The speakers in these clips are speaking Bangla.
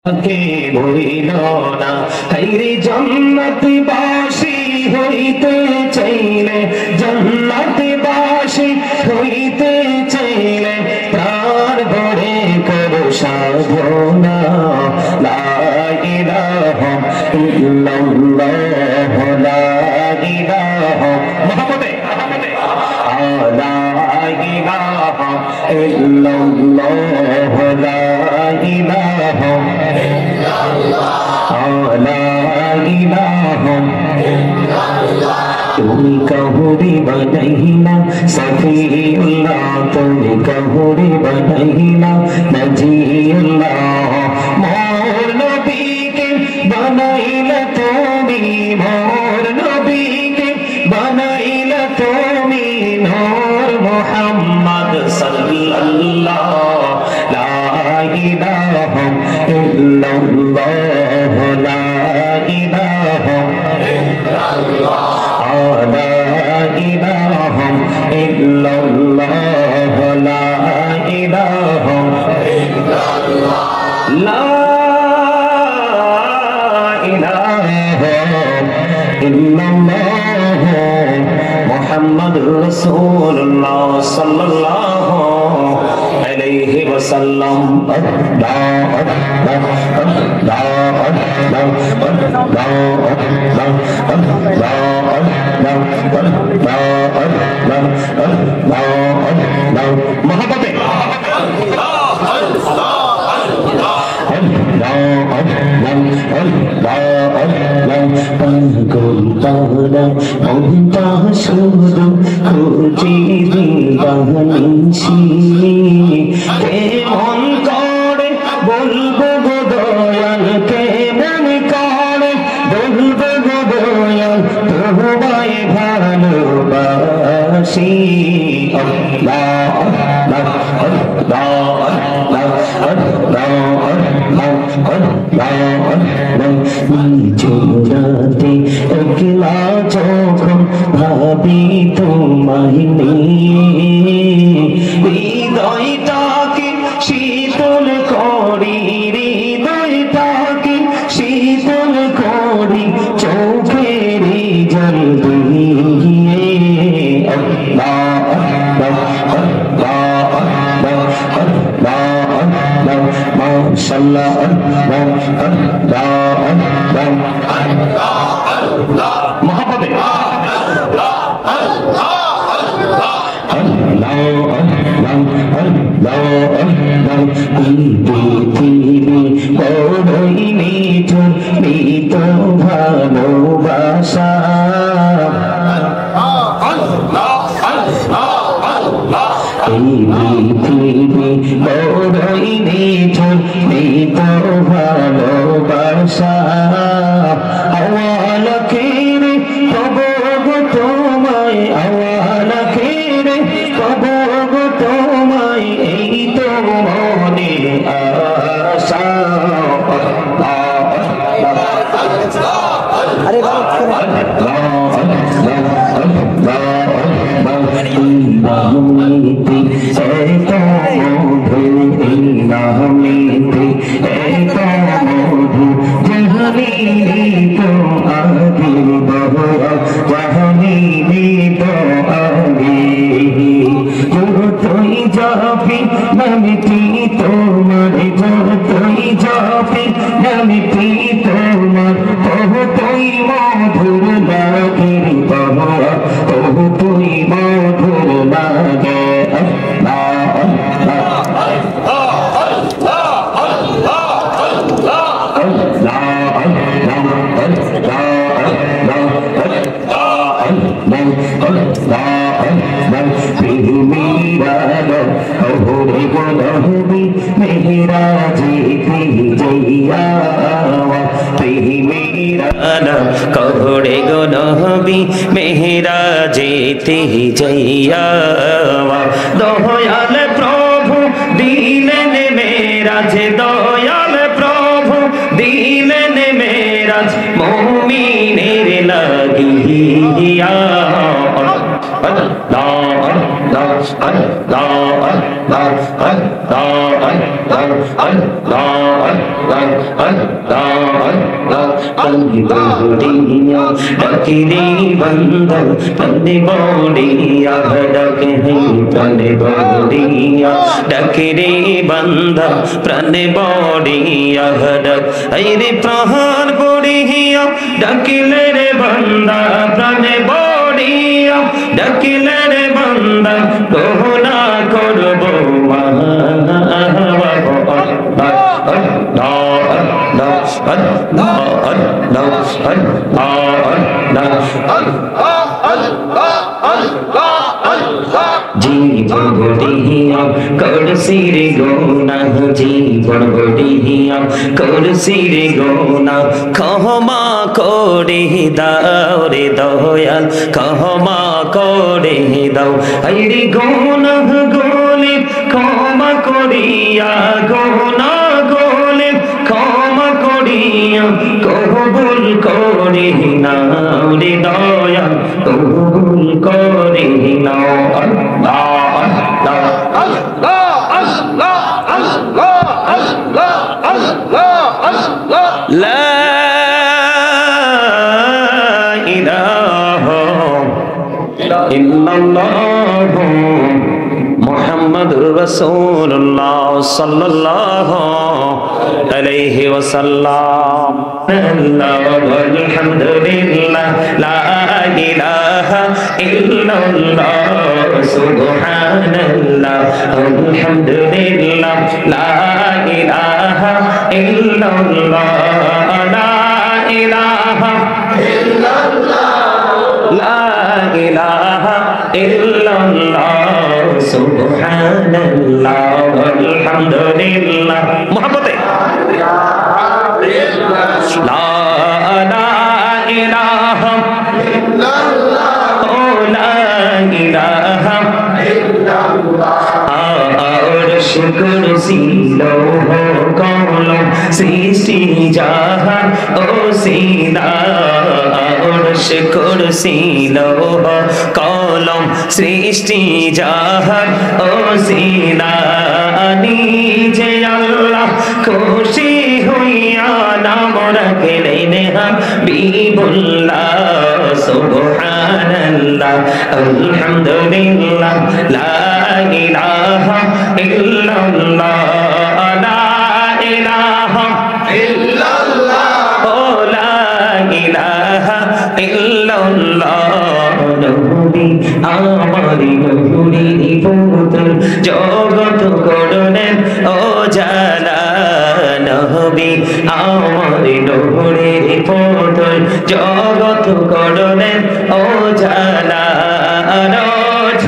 কে ভুলিল না তাইরে জান্নাতবাসী হইতে চাইলে, জান্নাতবাসী হইতে চাইলে প্রাণ ভরে করো সাধনা। লা ইলাহা ইল্লাল্লাহ, লা ইলাহা মুহাম্মাদে লা ইলাহা ইল্লাল্লাহ, লা ইলাহা তুমি কাহুরি বানাইলা সফিউল্লাহ, তুমি কাহুরি বানাইলা নজিউল্লাহ। মোর নবীকে বানাইলা তুমি, মোর নবীকে বানাইলা তুমি নূর মুহাম্মদ সাল্লাল্লাহ। লা ইলাহা ইল্লাল্লাহ, লা ইলাহা ইল্লাল্লাহ, লা ইলাহা ইল্লাল্লাহ, লা ইলাহা ইল্লাল্লাহ, লা ইলাহা ইল্লাল্লাহ মুহাম্মাদুর রাসূলুল্লাহ সাল্লাল্লাহু আলাইহি ওয়াসাল্লাম। মহাব্বতে শুধু খুঁজি দিবানিছি, কেমন করে বলবো গো দয়াল, কেমন করে বলবো গো দয়াল তোমায় ভালোবাসি। আল্লাহ আল্লাহ আল্লাহ জোড়াতে একলা যখন ভাবি তোমায় নিয়ে, হৃদয়টাকে শীতল করি, হৃদয়টাকে শীতল করি চোখের জল দিয়ে। আল্লাহ আল্লাহ আল্লাহ আল্লাহ আল্লাহ মাশাআল্লাহ, আল্লাহ আল্লাহ আল্লাহ আল্লাহ মুহাব্বতে আল্লাহ আল্লাহ আল্লাহ আল্লাহ আল্লাহ। পৃথিবী বড়ই নিঠুর, মৃত ভালোবাসা। এই পৃথিবী বড়ই নিঠুর, মৃত ভালোবাসা। আওয়ালাকে রে কবো গো তোমায়, আওয়ালাকে রে কবো গো তোমায়, এই তো মনে আশা। আরে নামিতে এত মধু, এই নামিতে এত মধু, জাহানি তো আগে বহরা, জাহানি তো আগে। যতই যাবি নামিতি তোমার, যতই যাবি নামিতি তোমার, ততই মধুর লাগে বহরা, ততই মধুর লাগে। কহরে গো নবী মেহরাজেতে যাইয়া, দয়াল প্রভু দিলেন মেরাজ, দয়াল প্রভু দিলেন মেরাজ মুমিনের লাগিয়া। আল্লাহ আল্লাহ আল্লাহ আল্লাহ আল্লাহ डकरे बंदा पन्ने बोड़िया डके पन्ने बोड़िया डकरे बंदा प्रणे बोड़िया डक अरे प्राण बोड़िया डकले रे बंदा प्रणे बोड़िया डकले रे बंदा कोहना करबो जीवन बढ़िया करसी रे गोना जीवन बढ़िया करसी रे गोना कहमा करे दाओ रे दयाल कहमा करे दाओ अरे गोना गोले क्षमा करिया गोना गोले क्षमा करिया कबूल करे नाओ रे दयाल कबूल करे नाओ لا إله إلا الله محمد رسول الله صلى الله عليه وسلم والحمد لله لا إله إلا الله سبحان الله الحمد لله لا إله إلا الله لا إله إلا الله لا إله إلا الله سبحان الله والحمد لله محبت لا إله إلا الله لا إله إلا الله शुक्र सीलो हो कौलों सृष्टि जहान ओ सीना और शुक्र सीलो हो कौलों सृष्टि जहान ओ सीना नीचे अल्लाह खुशी हुईया नाम रखे लेने हम बीबुल्लाह सुब्हानल्लाह अल्हम्दुलिल्लाह ला इलाहा इल्लल्लाह ला इलाहा इल्लल्लाह ओ ला इलाहा इल्लल्लाह नबी आमारी नबी पुत्र जगत करलेन ओ जाना नबी आमारी नबी पुत्र जगत करलेन ओ जाना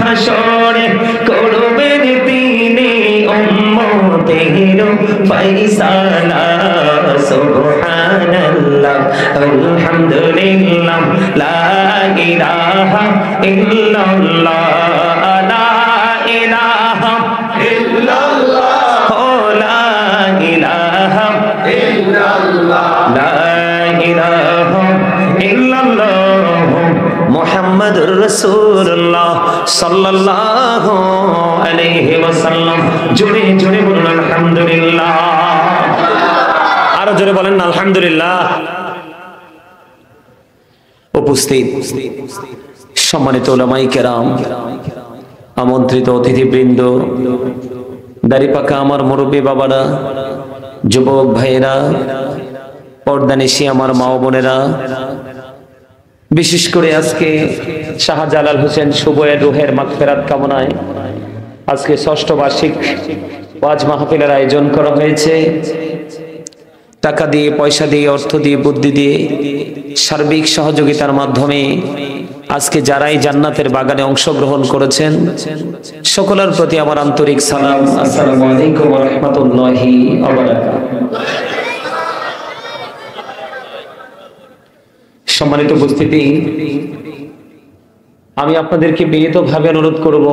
হাসরে করবেন তিনি উম্মতের ফয়সালা সুবহানাল্লাহ আলহামদুলিল্লাহ লা ইলাহা ইল্লাল্লাহ লা ইলাহা ইল্লাল্লাহ ও লা ইলাহা ইল্লাল্লাহ লা ইলাহা ইল্লাল্লাহ মুহাম্মাদুর রাসূলুল্লাহ সাল্লাল্লাহু আলাইহি ওয়াসাল্লাম জোরে জোরে বলুন আলহামদুলিল্লাহ আরো জোরে বলেন আলহামদুলিল্লাহ উপস্থিত সম্মানিত উলামায়ে কেরাম আমন্ত্রিত অতিথিবৃন্দ দাড়িপাকা আমার মুরব্বী বাবারা যুবক ভাইয়েরা পর্দানিশী আমার মা ও বোনেরা বিশেষ করে আজকে শাহজালাল হোসেন শুভের রুহের মাগফিরাত কামনায় আজকে ৬ষ্ঠ বার্ষিক ওয়াজ মাহফিলের আয়োজন করা হয়েছে। টাকা দিয়ে পয়সা দিয়ে অর্থ দিয়ে বুদ্ধি দিয়ে সার্বিক সহযোগিতার মাধ্যমে আজকে যারাই জান্নাতের বাগানে অংশগ্রহণ করেছেন সকলের প্রতি আমার আন্তরিক সালাম। আসসালামু আলাইকুম ওয়া রাহমাতুল্লাহি ওয়া বারাকাতুহু। সম্মানিত উপস্থিতি, আমি আপনাদেরকে বিনীতভাবে অনুরোধ করব,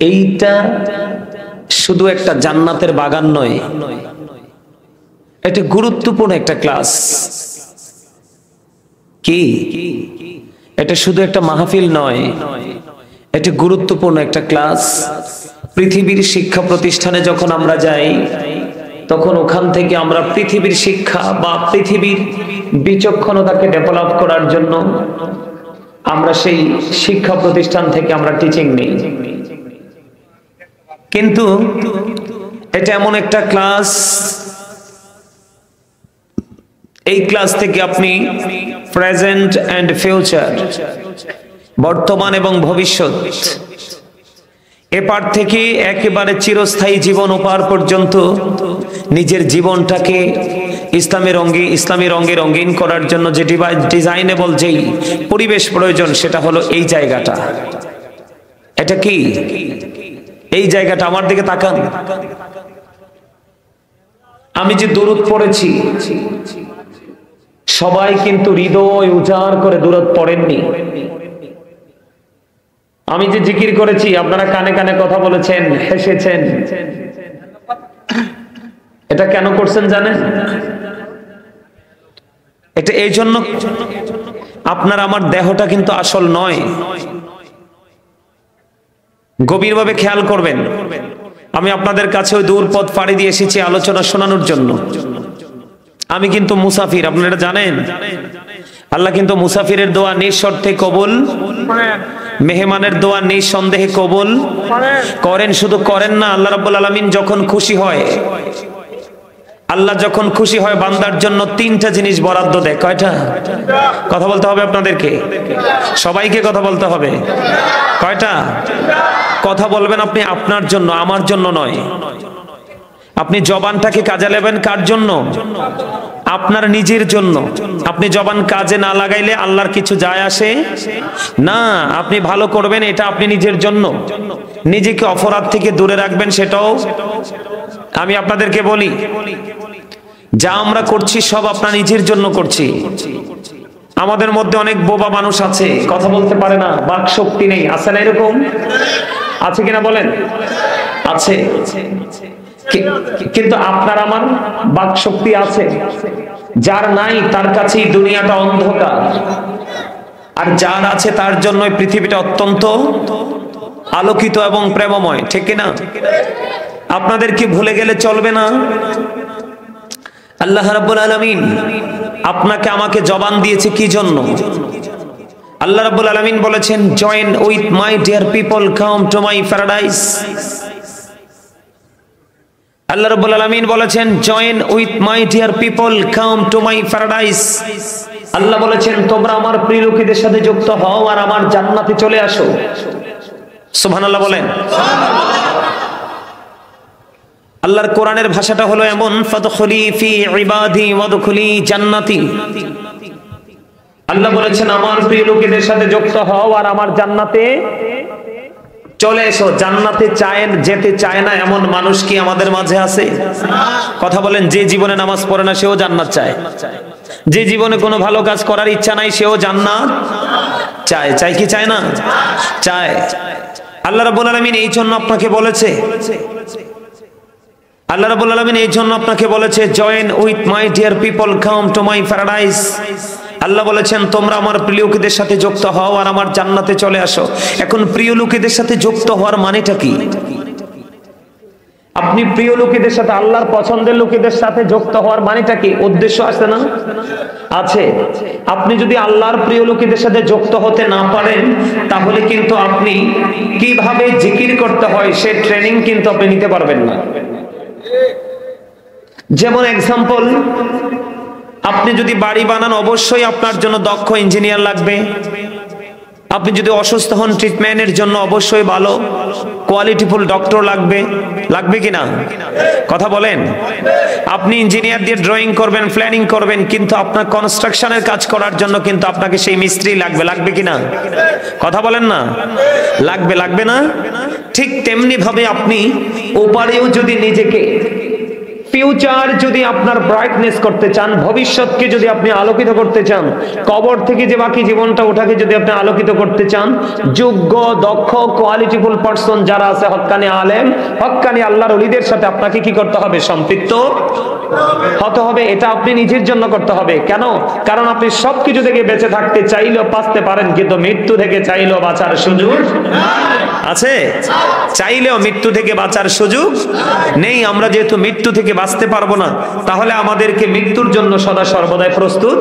এইটা শুধু একটা জান্নাতের বাগান নয়, এটা গুরুত্বপূর্ণ একটা ক্লাস। কি এটা শুধু একটা মাহফিল নয়, এটা গুরুত্বপূর্ণ একটা ক্লাস। পৃথিবীর শিক্ষা প্রতিষ্ঠানে যখন আমরা যাই তখন ওখান থেকে আমরা পৃথিবীর শিক্ষা বা পৃথিবীর বিচক্ষণতাকে ডেভেলপ করার জন্য আমরা সেই শিক্ষা প্রতিষ্ঠান থেকে আমরা টিচিং নিই। কিন্তু এটা এমন একটা ক্লাস, এই ক্লাস থেকে আপনি প্রেজেন্ট এন্ড ফিউচার, বর্তমান এবং ভবিষ্যৎ, এপার থেকে একেবারে চিরস্থায়ী জীবন ওপার পর্যন্ত নিজের জীবনটাকে ইসলামী রঙে রঙিন করার জন্য যে ডিজাইনেবল যেই পরিবেশ প্রয়োজন, সেটা হলো এই জায়গাটা। এটা কি এই জায়গাটা? আমার দিকে তাকান। আমি যে দুরূদ পড়েছি, সবাই কিন্তু হৃদয় উজাড় করে দুরূদ পড়েননি। আমি যে জিকির করেছি, আপনারা কানে কানে কথা বলেছেন, হেসেছেন। এটা কেন করছেন জানেন? এটা এই জন্য, আপনার আমার দেহটা কিন্তু আসল নয়। গভীরভাবে খেয়াল করবেন। আমি আপনাদের কাছে ওই দূর পথ পাড়ি দিয়ে এসেছি আলোচনা শোনানোর জন্য। আমি কিন্তু মুসাফির, আপনারা জানেন। আল্লাহ কিন্তু মুসাফিরের দোয়া নিঃশর্তে কবুল, মেহমানের দোয়া নিঃসন্দেহে কবুল করেন। শুধু করেন না, আল্লাহ রাব্বুল আলামিন যখন খুশি হয়, আল্লাহ যখন খুশি হয় বান্দার জন্য তিনটা জিনিস বরাদ্দ দেয়। কয়টা? কথা বলতে হবে আপনাদেরকে, সবাইকে কথা বলতে হবে। কয়টা? কথা বলবেন আপনি আপনার জন্য, আমার জন্য নয়। আপনি জবানটাকে কাজে লাগাবেন কার জন্য? আপনার নিজের জন্য। আপনি জবান কাজে না লাগাইলে আল্লাহর কিছু যায় আসে না। আপনি ভালো করবেন, এটা আপনি নিজের জন্য। নিজেকে অপরাধ থেকে দূরে রাখবেন, সেটাও আমি আপনাদেরকে বলি। যা আমরা করছি সব আপনার নিজের জন্য করছি। আমাদের মধ্যে অনেক বোবা মানুষ আছে, কথা বলতে পারে না, বাক শক্তি নেই। আছে না এরকম? আছে কিনা বলেন? আছে। কিন্তু আপনার আমার বাক শক্তি আছে। যার নাই তার কাছেই দুনিয়াটা অন্ধকার, আর যার আছে তার জন্য পৃথিবীটা অত্যন্ত আলোকিত এবং প্রেমময়। ঠিক কিনা? আপনাদের কি ভুলে গেলে চলবে না? আল্লাহ রাব্বুল আলামিন আপনাকে আমাকে জবান দিয়েছে কি জন্য? আল্লাহ রাব্বুল আলামিন বলেছেন, join with my dear people, come to my paradise. আল্লাহ রাব্বুল আলামিন বলেছেন, join with my dear people, come to my paradise. আল্লাহ বলেছেন, তোমরা আমার প্রিয় লোকেদের সাথে যুক্ত হও আর আমার জান্নাতে চলে আসো। সুবহানাল্লাহ বলেন। আল্লাহর কোরআনের ভাষাটা হলো এমন, ফাদখুলি ফি ইবাদি ওয়াদখুলি জান্নাতি। আল্লাহ বলেছেন, আমার প্রিয় লোকেদের সাথে যুক্ত হও আর আমার জান্নাতে চলে এসো। জান্নাতে যেতে চায় না এমন মানুষ কি আমাদের মাঝে আছে? কথা বলেন। যে জীবনে নামাজ পড়ে না সেও জান্নাত চায়। যে জীবনে কোনো ভালো কাজ করার ইচ্ছা নাই সেও জান্নাত চায়। চায় কি চায় না? চায়। আল্লাহ রাব্বুল আলামিন এই জন্য আপনাকে বলেছে, আল্লাহ রাব্বুল আলামিন এই জন্য আপনাকে বলেছে, join with my dear people, come to my paradise. আল্লাহ বলেছেন, তোমরা আমার প্রিয় লোকেদের সাথে যুক্ত হও আর আমার জান্নাতে চলে আসো। এখন প্রিয় লোকেদের সাথে যুক্ত হওয়ার মানেটা কি? আপনি প্রিয় লোকেদের সাথে, আল্লাহর পছন্দের লোকেদের সাথে যুক্ত হওয়ার মানেটা কি? উদ্দেশ্য আছে না? আছে। আপনি যদি আল্লাহর প্রিয় লোকেদের সাথে যুক্ত হতে না পারেন, তাহলে কিন্তু আপনি কিভাবে জিকির করতে হয় সে ট্রেনিং কিন্তু আপনি নিতে পারবেন না। যেমন এক্সাম্পল, আপনি যদি বাড়ি বানান, অবশ্যই আপনার জন্য দক্ষ ইঞ্জিনিয়ার লাগবে। আপনি যদি অসুস্থ হন, ট্রিটমেন্টের জন্য অবশ্যই ভালো কোয়ালিটিফুল ডক্টর লাগবে। লাগবে কিনা? কথা বলেন। আপনি ইঞ্জিনিয়ার দিয়ে ড্রয়িং করবেন, প্ল্যানিং করবেন, কিন্তু আপনার কনস্ট্রাকশনের কাজ করার জন্য কিন্তু আপনাকে সেই মিস্ত্রি লাগবে। লাগবে কিনা? কথা বলেন না। লাগবে। লাগবে না? ঠিক তেমনি ভাবে আপনি ওপারেও যদি নিজেকে, ফিউচার যদি আপনার ব্রাইটনেস করতে চান, ভবিষ্যৎকে যদি আপনি আলোকিত করতে চান, কবর থেকে যে বাকি জীবনটা ওটাকে যদি আপনি আলোকিত করতে চান, যোগ্য, দক্ষ, কোয়ালিটিফুল পারসন যারা আছে, হক্কানি আলেম, হক্কানি আল্লাহর ওলিদের সাথে আপনাকে কি করতে হবে? সম্পৃক্ত হতে হবে। এটা আপনি নিজের জন্য করতে হবে। কেন? কারণ আপনি সবকিছু থেকে বেঁচে থাকতে চাইলেও বাঁচতে পারেন, কিন্তু মৃত্যু থেকে চাইলেও বাঁচার সুযোগ আছে? চাইলেও মৃত্যু থেকে বাঁচার সুযোগ নেই। আমরা যেহেতু মৃত্যু থেকে বাঁচতে পারবো না, তাহলে আমাদেরকে মৃত্যুর জন্য সদা সর্বদাই প্রস্তুত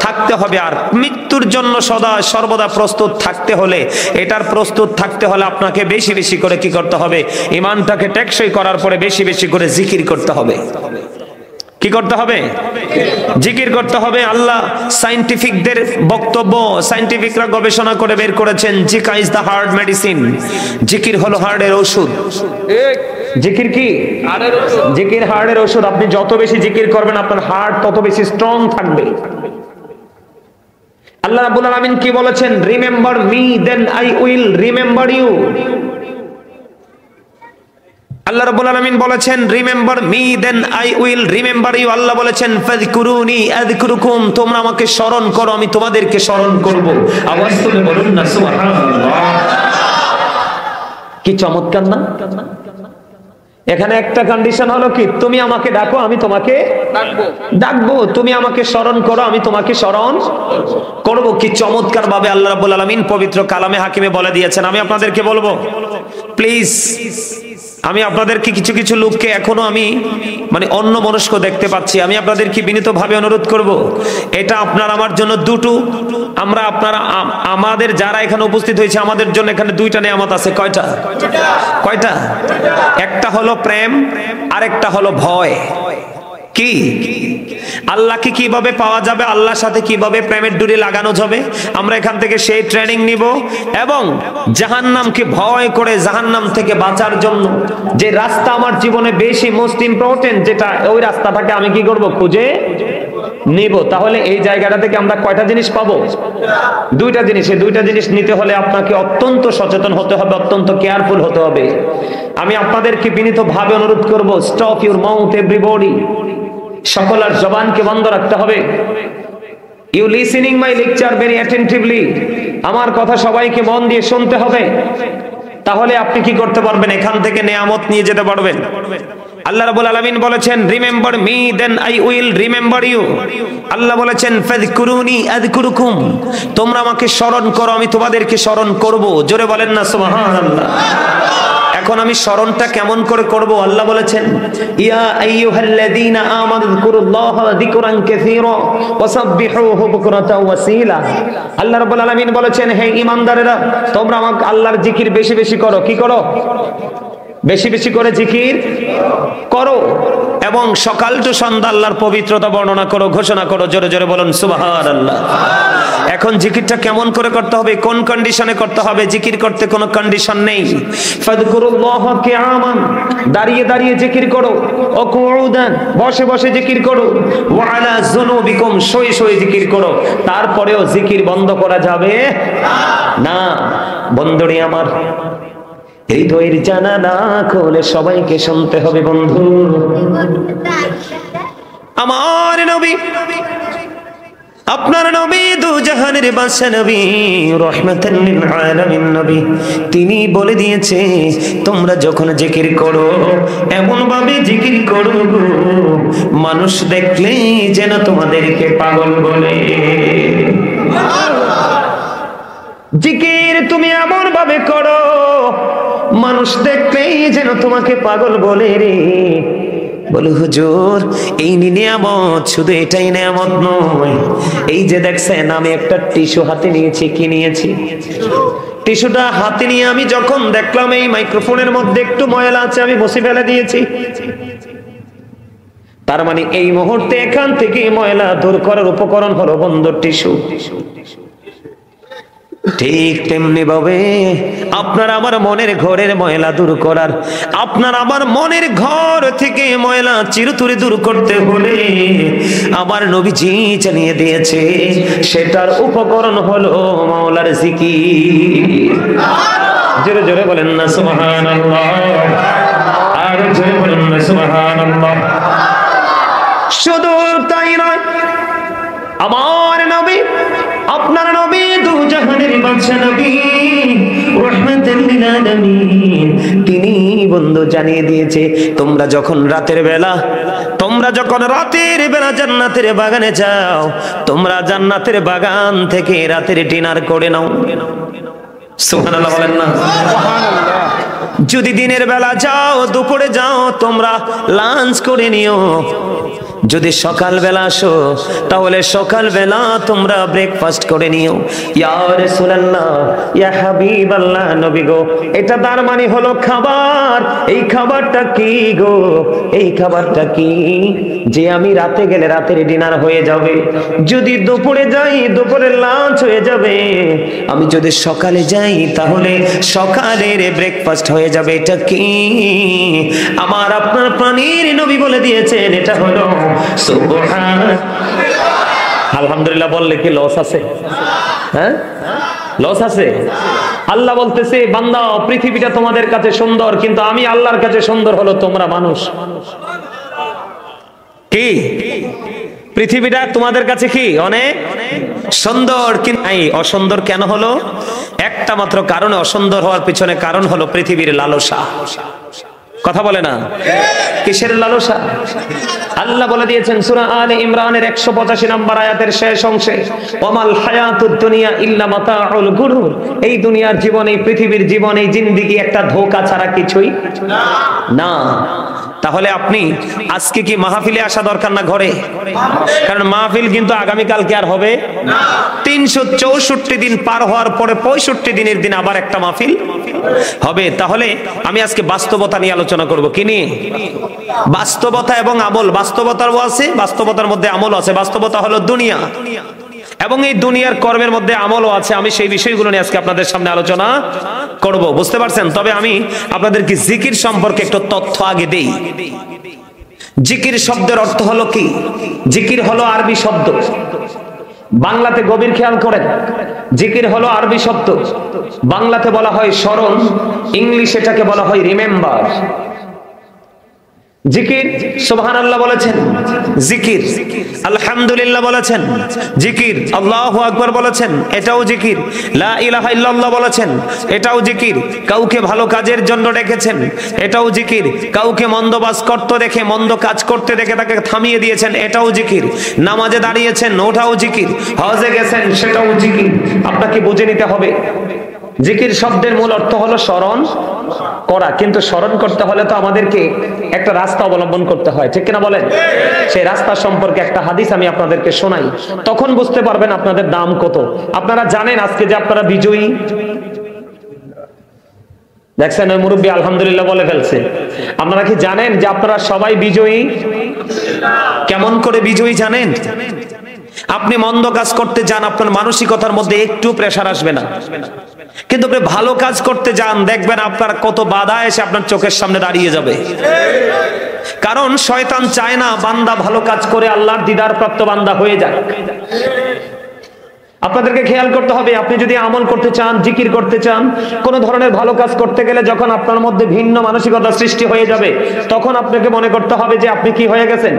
থাকতে হবে। আর মৃত্যুর জন্য সদা সর্বদা প্রস্তুত থাকতে হলে, এটার প্রস্তুত থাকতে হলে আপনাকে বেশি বেশি করে কি করতে হবে? ঈমানটাকে টেকসই করার পরে বেশি বেশি করে জিকির করতে হবে। কি করতে হবে? জিকির করতে হবে। আল্লাহ সায়েন্টিফিকদের বক্তব্য, সায়েন্টিফিকরা গবেষণা করে বের করেছেন, জিকা ইজ দা হার্ট মেডিসিন। জিকির হলো হার্টের ঔষধ। জিকির কি? জিকির হার্টের ঔষধ। আপনি যত বেশি জিকির করবেন, আপনার হার্ট তত বেশি স্ট্রং থাকবে। আল্লাহ রাব্বুল আলামিন কি বলেছেন? Remember me then I will remember you. আল্লাহ রাব্বুল আলামিন বলেছেন remember me then I will remember you. আল্লাহ বলেছেন ফাযকুরুনি আযকুরুকুম, তোমরা আমাকে স্মরণ করো, আমি তোমাদেরকে স্মরণ করব। আওয়াজ তুলে বলুন না সুবহানাল্লাহ। কি চমৎকার না? এখানে একটা কন্ডিশন হলো কি? তুমি আমাকে ডাকো, আমি তোমাকে ডাকবো। তুমি আমাকে স্মরণ করো, আমি তোমাকে স্মরণ করব। কি চমৎকার ভাবে আল্লাহ রাব্বুল আলামিন পবিত্র কালামে হাকিমে বলে দিয়েছেন। আমি আপনাদেরকে বলবো, প্লিজ, আমি আপনাদেরকে কিছু কিছু লোককে এখনো আমি অন্য মনস্ক দেখতে পাচ্ছি। আমি আপনাদেরকে বিনীতভাবে অনুরোধ করব, এটা আপনার আমার জন্য দুটো, আপনারা আমাদের যারা এখানে উপস্থিত হয়েছে, আমাদের জন্য এখানে দুইটা নিয়ামত আছে। কয়টা? কয়টা? একটা হলো প্রেম, আরেকটা হলো ভয়। কি? আল্লাহকে কিভাবে পাওয়া যাবে, আল্লাহর সাথে কিভাবে প্রেমের ডুরি লাগানো যাবে, আমরা এখান থেকে সেই ট্রেনিং নিব। এবং জাহান্নামকে ভয় করে জাহান্নাম থেকে বাঁচার জন্য যে রাস্তা আমার জীবনে বেশি মোস্ট ইম্পর্টেন্ট, যেটা ওই রাস্তাটাকে আমি কি করব? খুঁজে নিব। তাহলে এই জায়গাটা থেকে আমরা কয়টা জিনিস পাবো? দুইটা জিনিস। এই দুইটা জিনিস নিতে হলে আপনাকে অত্যন্ত সচেতন হতে হবে, অত্যন্ত কেয়ারফুল হতে হবে। আমি আপনাদেরকে বিনীতভাবে অনুরোধ করব, স্টপ ইউর মাউথ এভরিবডি। সকলের জবানকে বন্ধ রাখতে হবে। You listening my lecture very attentively. আমার কথা সবাইকে মন দিয়ে শুনতে হবে, তাহলে আপনি কি করতে পারবেন? এখান থেকে নিয়ামত নিয়ে যেতে পারবেন। আল্লাহ রাব্বুল আলামিন বলেছেন remember me then I will remember you. আল্লাহ বলেছেন ফাযকুরুনি আযকুরুকুম, তোমরা আমাকে স্মরণ করো, আমি তোমাদেরকে স্মরণ করব। জোরে বলেন না সুবহানাল্লাহ। এখন আমি স্মরণটা কেমন করে করব? আল্লাহ বলেছেন ইয়া আইয়ুহাল্লাযীনা আমানু যিকুরুল্লাহা যিকরান কাসীরা ওয়াসাব্বিহুহু বুকরাতাও ওয়াসীলা। আল্লাহ রাব্বুল আলামিন বলেছেন, হে ঈমানদারেরা, তোমরা আমাকে আল্লাহর জিকির বেশি বেশি করো। কি করো? বেশি বেশি করে জিকির করো এবং সকাল টু সন্ধ্যা আল্লাহর পবিত্রতা বর্ণনা করো, ঘোষণা করো। জোরে জোরে বলুন সুবহানাল্লাহ। এখন জিকিরটা কেমন করে করতে হবে, কোন কন্ডিশনে করতে হবে? জিকির করতে কোনো কন্ডিশন নেই। ফাযকুরুল্লাহা কিয়ামান, দাঁড়িয়ে দাঁড়িয়ে জিকির করো। ওয়া কুউদান, বসে বসে জিকির করো। ওয়া আলা যুনুবিকুম, শুয়ে শুয়ে জিকির করো। তারপরেও জিকির বন্ধ করা যাবে না। বন্ধুরে আমার, হৃদয়ের জানালা খুলে সবাইকে শুনতে হবে। বন্ধু আমার নবী, আপনার নবী, দু জাহানের বাদশা নবী, রাহমাতাল লিল আলামিন নবী, তিনি বলে দিয়েছে তোমরা যখন জিকির করো এমন ভাবে জিকির করো মানুষ দেখলেই যেন তোমাদেরকে পাগল বলে। জিকির তুমি এমন ভাবে করো মানুষ দেখলেই যেন তোমাকে পাগল বলে রে। বলে হুজুর, এই নিয়ামত, শুধু এটাই নিয়ামত নয়, এই যে দেখছেন আমি একটা টিস্যু হাতে নিয়েছি। কি নিয়েছি? টিস্যুটা হাতে নিয়ে আমি যখন দেখলাম এই মাইক্রোফোনের মধ্যে একটু ময়লা আছে, আমি মুছে ফেলে দিয়েছি। তার মানে এই মুহূর্তে এখান থেকে ময়লা দূর করার উপকরণ হলো বন্ধু টিস্যু। ঠিক তেমনি ভাবে আপনার আমার মনের ঘরের ময়লা দূর করার, আপনার আমার মনের ঘর থেকে ময়লা চিরতরে দূর করতে হলে আমার নবীজি জানিয়ে দিয়েছে সেটার উপকরণ হলো মাওলার জিকির। জোরে জোরে বলেন না সুবহানাল্লাহ। আর জোরে বলেন না সুবহানাল্লাহ। শুধু তাই নয়, আমার নবী, আপনার নবী, দু জাহানের বাদশা নবী, রাহমাতাল লিল আলামিন, তিনি বন্ধু জানিয়ে দিয়েছে তোমরা যখন রাতের বেলা তোমরা যখন রাতের বেলা জান্নাতের বাগানে যাও, তোমরা জান্নাতের বাগান থেকে রাতের ডিনার করে নাও। সুবহানাল্লাহ বলেন না? যদি দিনের বেলা যাও, দুপুরে যাও, তোমরা লাঞ্চ করে নিও। যদি সকাল বেলা আসো, তাহলে সকাল বেলা তোমরা ব্রেকফাস্ট করে নিও। ইয়া রাসূলুল্লাহ, ইয়া হাবিবাল্লাহ, নবী গো, এটা তার মানে হলো খাবার। এই খাবারটা কি গো? এই খাবারটা কি যে আমি রাতে গেলে রাতের ডিনার হয়ে যাবে, যদি দুপুরে যাই দুপুরের লাঞ্চ হয়ে যাবে, আমি যদি সকালে যাই তাহলে সকালের ব্রেকফাস্ট হয়ে যাবে। এটা কি? আমার আপনার প্রাণীর নবী বলে দিয়েছেন, এটা হলো সুবহান। আলহামদুলিল্লাহ বললে কি লস আছে? হ্যাঁ, লস আছে? আল্লাহ বলতেছে, বান্দা, পৃথিবীটা তোমাদের কাছে সুন্দর, কিন্তু আমি আল্লাহর কাছে সুন্দর হলো তোমরা মানুষ। কি পৃথিবীটা তোমাদের কাছে কি অনেক সুন্দর, কিন্তু অসুন্দর কেন হলো? একটা মাত্র কারণে অসুন্দর হওয়ার পিছনে কারণ হলো পৃথিবীর লালসা। কথা বলে না? কিসের লালসা? আল্লাহ বলে দিয়েছেন সূরা আলে ইমরানের 185 নম্বর আয়াতের শেষ অংশে, ওয়ামাল হায়াতুদ দুনিয়া ইল্লা মাতাউল গুরুর। এই দুনিয়ার জীবন, এই পৃথিবীর জীবন, এই জিন্দেগি একটা ধোঁকা ছাড়া কিছুই না। তাহলে আপনি আজকে কি মাহফিলে আসা দরকার না ঘরে? কারণ মাহফিল কিন্তু আগামী কালকে আর হবে না। 364 দিন পার হওয়ার পরে 65 দিনের দিন আবার একটা মাহফিল হবে। তাহলে আমি আজকে বাস্তবতা নিয়ে আলোচনা করব। কি নিয়ে? বাস্তবতা এবং আমল। বাস্তবতারও আছে, বাস্তবতার মধ্যে আমলও আছে। বাস্তবতা হলো দুনিয়া, এবং এই দুনিয়ার কর্মের মধ্যে আমলও আছে। আমি সেই বিষয়গুলো নিয়ে আজকে আপনাদের সামনে আলোচনা করব, বুঝতে পারছেন? তবে আমি আপনাদেরকে জিকির সম্পর্কে একটু তথ্য আগে দেই। জিকির শব্দের অর্থ হলো কি? জিকির হলো আরবি শব্দ। বাংলাতে গভীর খেয়াল করেন, জিকির হলো আরবি শব্দ। বাংলাতে বলা হয় স্মরণ, ইংলিশে এটাকে বলা হয় রিমেম্বার। জিকির, সুবহানাল্লাহ বলেছেন জিকির, আলহামদুলিল্লাহ বলেছেন জিকির, আল্লাহু আকবার বলেছেন এটাও জিকির, লা ইলাহা ইল্লাল্লাহ বলেছেন এটাও জিকির, কাউকে ভালো কাজের জন্য ডেকেছেন এটাও জিকির, কাউকে মন্দ কাজ করতে দেখে, মন্দ কাজ করতে দেখে তাকে থামিয়ে দিয়েছেন এটাও জিকির, নামাজে দাঁড়িয়েছেন ওটাও জিকির, হজে গেছেন সেটাও জিকির। আপনাকে বুঝে নিতে হবে জিকির শব্দের মূল অর্থ হলো স্মরণ করা, কিন্তু স্মরণ করতে হলে তো আমাদেরকে একটা রাস্তা অবলম্বন করতে হয়, ঠিক কিনা বলেন? সেই রাস্তা সম্পর্কে একটা হাদিস আমি আপনাদেরকে শোনাই, তখন বুঝতে পারবেন আপনাদের দাম কত। আপনারা জানেন আজকে যে আপনারা বিজয়ী, দেখছেন ওই মুরব্বী আলহামদুলিল্লাহ বলে ফেলছে। আপনারা কি জানেন যে আপনারা সবাই বিজয়ী? কেমন করে বিজয়ী জানেন? আপনি মন্দ কাজ করতে যান, আপনার মানসিকতার মধ্যে একটু প্রেসার আসবে না, কিন্তু আপনি ভালো কাজ করতে যান, দেখবেন আপনার কত বাধা এসে আপনার চোখের সামনে দাঁড়িয়ে যাবে। কারণ শয়তান চায় না বান্দা ভালো কাজ করে আল্লাহর দিদার প্রাপ্ত বান্দা হয়ে যায়। আপনাদেরকে খেয়াল করতে হবে, আপনি যদি আমল করতে চান, জিকির করতে চান, কোন ধরনের ভালো কাজ করতে গেলে যখন আপনার মধ্যে ভিন্ন মানসিকতা সৃষ্টি হয়ে যাবে, তখন আপনাকে মনে করতে হবে যে আপনি কি হয়ে গেছেন।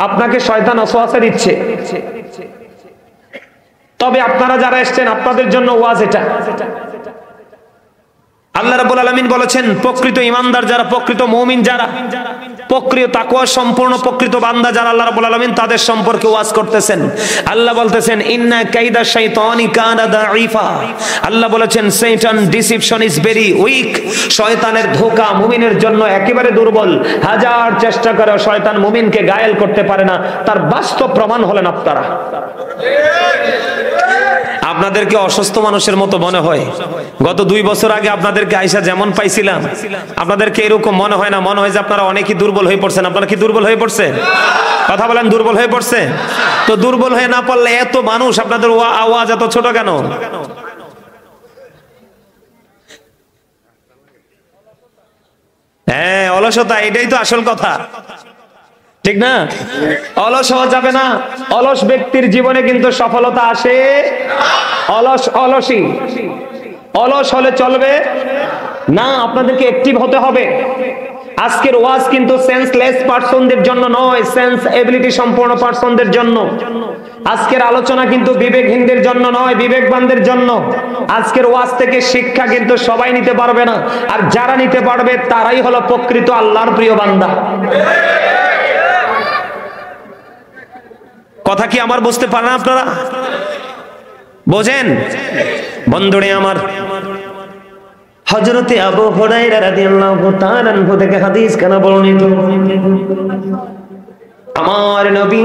আপনাকে শয়তান ওয়াসওয়াসা দিচ্ছে। তবে আপনারা যারা এসেছেন আপনাদের জন্য ওয়াজ এটা। আল্লাহ রাব্বুল আলামিন বলেছেন প্রকৃত ঈমানদার যারা, প্রকৃত মুমিন যারা, প্রকৃত তাকওয়া সম্পূর্ণ প্রকৃত বান্দা যারা, আল্লাহ রাব্বুল আলামিন তাদের সম্পর্কে ওয়াজ করতেছেন। আল্লাহ বলতেছেন ইন্না কাইদা শাইতানি কানা দাঈফা। আল্লাহ বলেছেন শয়তান ডিসিপশন ইজ ভেরি উইক। শয়তানের ধোঁকা মুমিনের জন্য একেবারে দুর্বল। হাজার চেষ্টা করে শয়তান মুমিনকে ঘায়েল করতে পারে না। তার বাস্তব প্রমাণ হলেন আপনারা। আপনাদেরকে অসুস্থ মানুষের মতো মনে হয়। গত 2 বছর আগে আপনাদেরকে আয়েশা যেমন পাইছিলাম, আপনাদেরকে এরকম মনে হয় না? মনে হয় যে আপনারা অনেকই দুর্বল হয়ে পড়ছেন। আপনারা কি দুর্বল হয়ে পড়ছেন? কথা বলেন, দুর্বল হয়ে পড়ছে? তো দুর্বল হয়ে না পড়লে এত মানুষ, আপনাদের আওয়াজ এত ছোট কেন? হ্যাঁ, অলসতা, এটাই তো আসল কথা, ঠিক না? অলস হওয়া যাবে না। অলস ব্যক্তির জীবনে কিন্তু সফলতা আসে। অলসই অলস হলে চলবে না, আপনাদেরকে অ্যাক্টিভ হতে হবে। আজকের ওয়াজ কিন্তু সেন্সলেস পারসনদের জন্য নয়, সেন্স এবিলিটি সম্পন্ন পারসনদের জন্য। আজকের আলোচনা কিন্তু বিবেকহীনদের জন্য নয়, বিবেকবানদের জন্য। আজকের ওয়াজ থেকে শিক্ষা কিন্তু সবাই নিতে পারবে না, আর যারা নিতে পারবে তারাই হলো প্রকৃত আল্লাহর প্রিয় বান্দা। কথা কি আমার বুঝতে পারেন আপনারা? বোঝেন বন্ধুরে আমার, হযরতে আবু হুরায়রা রাদিয়াল্লাহু তাআলা আনহু থেকে হাদিস কেন বর্ণিত, আমার নবী,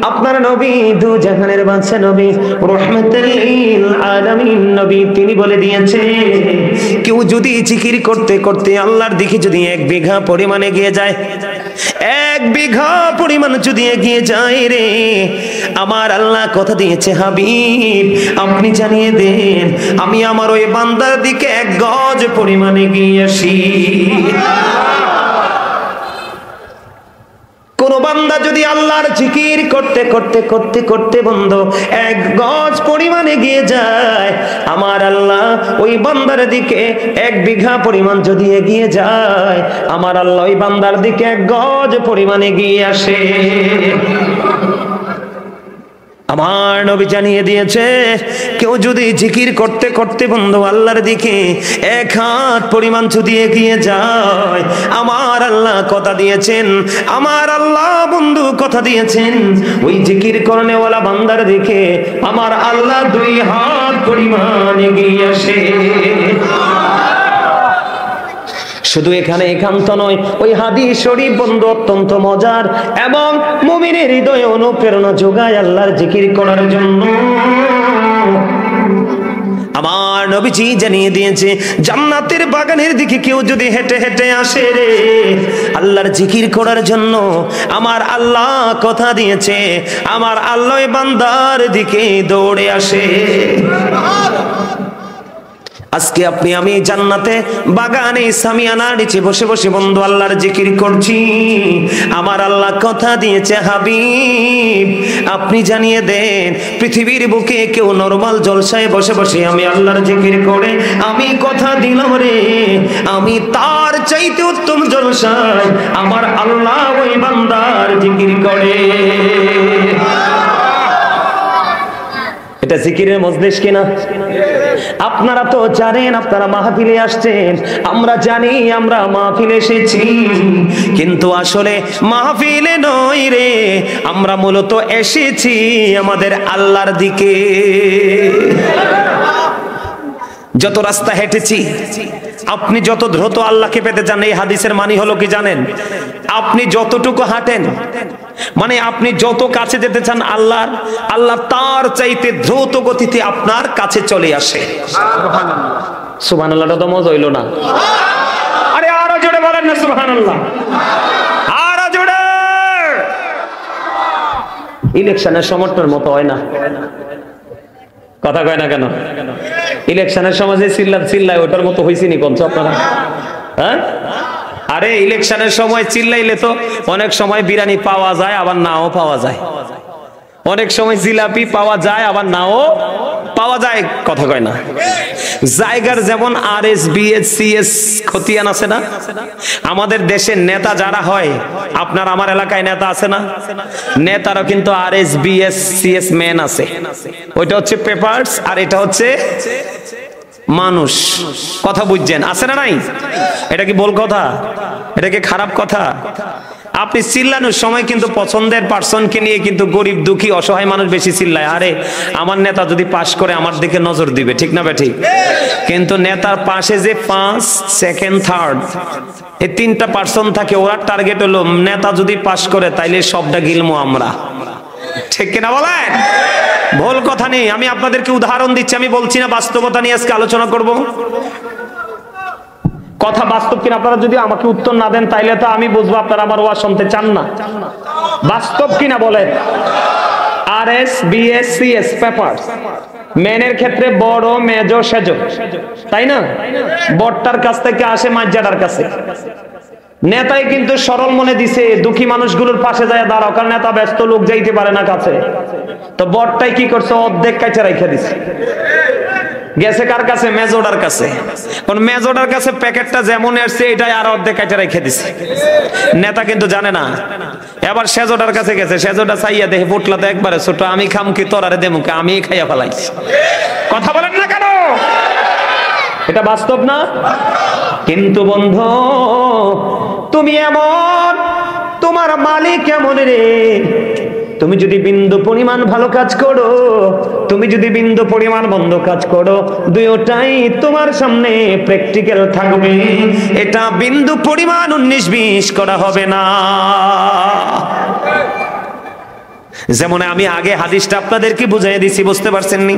আপনার নবী, দু জাহানের বাদশা নবী, রাহমাতুল লিল আলামিন নবী, তিনি বলে দিয়েছেন, কেউ যদি জিকির করতে করতে আল্লাহর দিকে যদি 1 বিঘা পরিমাণে এগিয়ে যায়, 1 বিঘা পরিমাণ যদি এগিয়ে যায় রে, আমার আল্লাহ কথা দিয়েছে হাবিব আপনি জানিয়ে দেন, আমি আমার ওই বান্দার দিকে 1 গজ পরিমাণে এগিয়ে আসি। কোন বান্দা যদি আল্লাহর জিকির করতে করতে করতে করতে বন্ধু 1 গজ পরিমাণে এগিয়ে যায়, আমার আল্লাহ ওই বান্দার দিকে 1 বিঘা পরিমাণ যদি এগিয়ে যায়, আমার আল্লাহ ওই বান্দার দিকে 1 গজ পরিমাণ এগিয়ে আসে। আমার নবী জানিয়ে দিয়েছে, কেউ যদি জিকির করতে করতে বন্ধু আল্লাহর দিকে 1 হাত পরিমাণ যদি এগিয়ে যায়, আমার আল্লাহ কথা দিয়েছেন, আমার আল্লাহ বন্ধু কথা দিয়েছেন, ওই জিকির করনেওয়ালা বান্দার দিকে আমার আল্লাহ 2 হাত পরিমাণ এগিয়ে আসে। শুধু এখানে একান্ত নয়, ওই হাদিস শরীফ বন্ধু অত্যন্ত মজার এবং মুমিনের হৃদয়ে অনুপ্রেরণা যোগায় আল্লাহর জিকির করার জন্য। আমার নবীজি জানিয়ে দিয়েছে, জান্নাতের বাগানের দিকে কেউ যদি হেঁটে হেঁটে আসে রে আল্লাহর জিকির করার জন্য, আমার আল্লাহ কথা দিয়েছে, আমার আল্লাহ বান্দার দিকে দৌড়ে আসে। আজকে আপনি আমি জান্নাতে বাগানে সামিয়ানার নিচে বসে বসে বন্ধু আল্লাহর জিকির করছি, আমার আল্লাহ কথা দিয়েছে হাবিব আপনি জানিয়ে দেন, পৃথিবীর বুকে কেউ নরমাল জলসায় বসে বসে আমি আল্লাহর জিকির করে আমি কথা দিলাম রে, আমি তার চাইতে উত্তম জলসায় আমার আল্লাহ ওই বান্দার জিকির করে। এটা জিকিরের মজলিস কিনা? আপনারা তো জানেন, আপনারা মাহফিলে আসছেন, আমরা জানি আমরা মাহফিলে এসেছি, কিন্তু আসলে মাহফিলে নয় রে, আমরা মূলত এসেছি আমাদের আল্লাহর দিকে। যত রাস্তা হেঁটেছি, আপনি যত দ্রুত আল্লাহকে পেতে চান, এই হাদিসের মানে হলো কি জানেন? আপনি যতটুকু হাঁটেন, মানে আপনি যত কাছে যেতে চান আল্লাহর, আল্লাহ তার চাইতে দ্রুত গতিতে আপনার কাছে চলে আসে। সুবহানাল্লাহ, তো মজা হইল না? আরে আরো জোরে বলেন না সুবহানাল্লাহ, আরো জোরে। ইলেকশনের সমর্থনের মতো হয় না, কথা কয় না কেন? ইলেকশনের সময় যে চিল্লায় ওটার মতো হয়েছে নি কোন আপনারা? হ্যাঁ, আরে ইলেকশনের সময় চিল্লাইলে তো অনেক সময় বিরিয়ানি পাওয়া যায় আবার নাও পাওয়া যায়, অনেক সময় জিলাপি পাওয়া যায় আবার নাও পাওয়া যায়, কথা কয় না? জায়গার যেমন RSBS CS খতিয়ান আছে না, আমাদের দেশের নেতা যারা হয়, আপনার আমার এলাকায় নেতা আছে না, নেতারও কিন্তু RSBS CS ম্যান আছে, ওইটা হচ্ছে পেপারস আর এটা হচ্ছে মানুষ, কথা বুঝছেন? আছে না নাই? এটা কি ভুল কথা? এটা কি খারাপ কথা? আপনি চিল্লানোর সময় কিন্তু পছন্দের পার্সনকে নিয়ে কিন্তু গরিব দুঃখী অসহায় মানুষ বেশি চিল্লায়, আরে আমার নেতা যদি পাশ করে আমার দিকে নজর দিবে, ঠিক না ঠিক? কিন্তু নেতার পাশে যে 1st, 2nd, 3rd এই 3টা পার্সন থাকে, ওরা টার্গেট হলো নেতা যদি পাশ করে তাইলে সবটা গিলমো আমরা, ঠিক কিনা বলেন? ভুল কথা নেই, আমি আপনাদেরকে উদাহরণ দিচ্ছি, আমি বলছি না, বাস্তবতা নিয়ে আজকে আলোচনা করব। কথা বাস্তব কিনা আপনারা যদি আমাকে উত্তর না দেন তাইলে তো আমি বুঝবো আপনারা আমার ওয়াজ শুনতে চান না। বাস্তব কিনা বলেন? RSBS CS পেপারস মেনের ক্ষেত্রে বড় মেজো সেজো, তাই না? বড়টার কাছ থেকে আসে মাঝজাটার কাছে। নেতাই কিন্তু সরল মনে দিছে দুঃখী মানুষগুলোর পাশে যায় দাঁড়াও, কারণ নেতা ব্যস্ত, লোক যাইতে পারে না কাছে, তো বড়টাই কি করছে, অর্ধেক কাছে রেখে দিছে, গেছে কার কাছে? মেজোডার কাছে। কোন মেজোডার কাছে প্যাকেটটা যেমন আসছে এটাই আর অর্ধেক কাছে রেখে দিছে, নেতা কিন্তু জানে না। এবার সেজোডার কাছে গেছে, সেজোডা চাইয়া দেখে পুটলা তো একবারে ছোট, আমি খাম কি তোরারে দেমুকে, আমি খাইয়া ফেলাইছি। কথা বলেন না কেন? এটা বাস্তব না? কিন্তু বন্ধু তুমি এমন, তোমার মালিক এমন রে, তুমি যদি বিন্দু পরিমাণ ভালো কাজ করো, তুমি যদি বিন্দু পরিমাণ মন্দ কাজ করো, দুইটাই তোমার সামনে প্র্যাকটিক্যাল থাকবে। এটা বিন্দু পরিমাণ 19-20 করা হবে না। যেমন আমি আগে হাদিসটা আপনাদেরকে বুঝাই দিছি, বুঝতে পারছেন নি?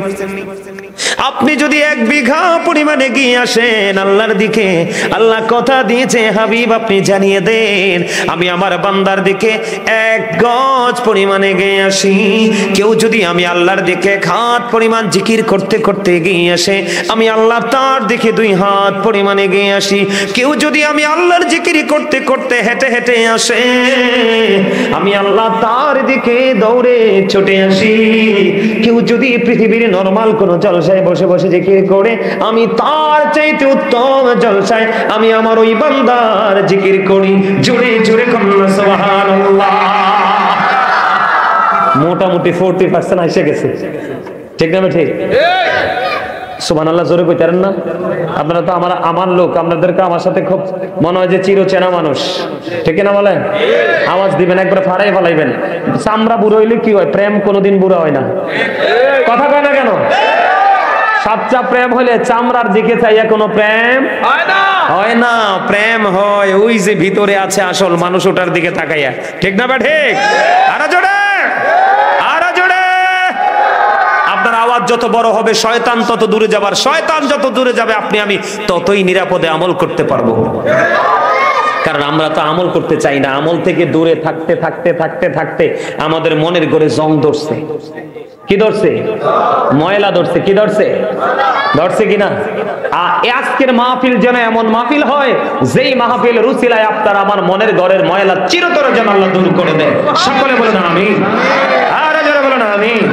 আপনি যদি 1 বিঘা পরিমাণে গিয়ে আসেন আল্লাহর দিকে, আল্লাহ কথা দিয়েছে হাবিব আপনি জানিয়ে দেন আমি আমার বান্দার দিকে 1 গজ পরিমাণে গিয়ে আসি। কেউ যদি আমি আল্লাহর দিকে 1 হাত পরিমাণ জিকির করতে করতে গিয়ে আসে, আমি আল্লাহ তার দিকে 2 হাত পরিমাণে গিয়ে আসি। কেউ যদি আমি আল্লাহর জিকির করতে করতে হেঁটে হেঁটে আসে, আমি আল্লাহ তার দিকে দৌড়ে ছুটে আসি। কেউ যদি পৃথিবীর নরমাল কোন জলসায় বসে বসে জিকির করে, আমি তার চাইতে উত্তম জলসায় আমি আমার ওই বান্দার জিকির করি। জোরে জোরে কন্যা সুবহানাল্লাহ। মোটামুটি 40% এসে গেছে, ঠিক না? ঠিক সুবহানাল্লাহ জোরে কইতারেন না? আপনারা তো আমার লোক, আপনাদেরকে আমার সাথে খুব মনে হয় যে চিরচেনা মানুষ, ঠিক না বলেন? আওয়াজ দিবেন একবার ফাড়াই ফেলাইবেন। চামড়া বুড়ো হইলে কি হয়? প্রেম কোনোদিন বুড়া হয় না। কথা কয় না কেন? সাচ্চা প্রেম হলে চামড়ার দিকে চাইয়া কোনো প্রেম হয় না। প্রেম হয় ওই যে ভিতরে আছে আসল মানুষ, ওটার দিকে তাকাইয়া, ঠিক না? ঠিক। আরো জোরে, আরো জোরে। আপনার আওয়াজ যত বড় হবে শয়তান তত দূরে যাবার, শয়তান যত দূরে যাবে আপনি আমি ততই নিরাপদে আমল করতে পারবো। কারণ আমরা তো আমল করতে চাই না। আমল থেকে দূরে থাকতে থাকতে থাকতে থাকতে আমাদের মনের ঘরে জং ধরছে। কি ধরছে? ময়লা ধরছে। কি ধরছে? ধরছে কিনা? আজকের মাহফিল যেন এমন মাহফিল হয় যেই মাহফিল রুসিলায় আপনার আমার মনের ঘরের ময়লা চিরতরে যেন আল্লাহ দূর করে দেয়। সকলে বলেন আমিন। আর যারা বলেন আমিন।